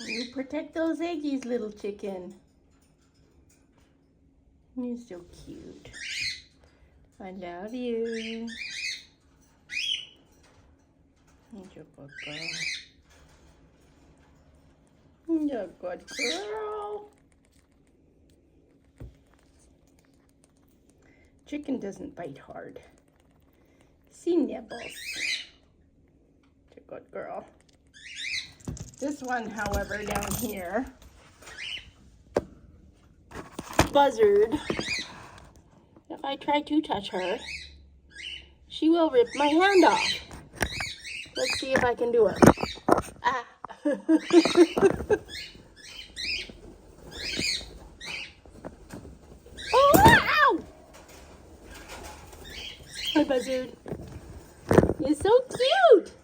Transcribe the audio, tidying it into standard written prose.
You protect those eggies, little chicken. You're so cute. I love you. You're a good girl. You're a good girl. Chicken doesn't bite hard. She nibbles. You're a good girl. This one, however, down here, Buzzard, if I try to touch her, she will rip my hand off. Let's see if I can do it. Ah. Oh, ow! Hi, Buzzard. You're so cute.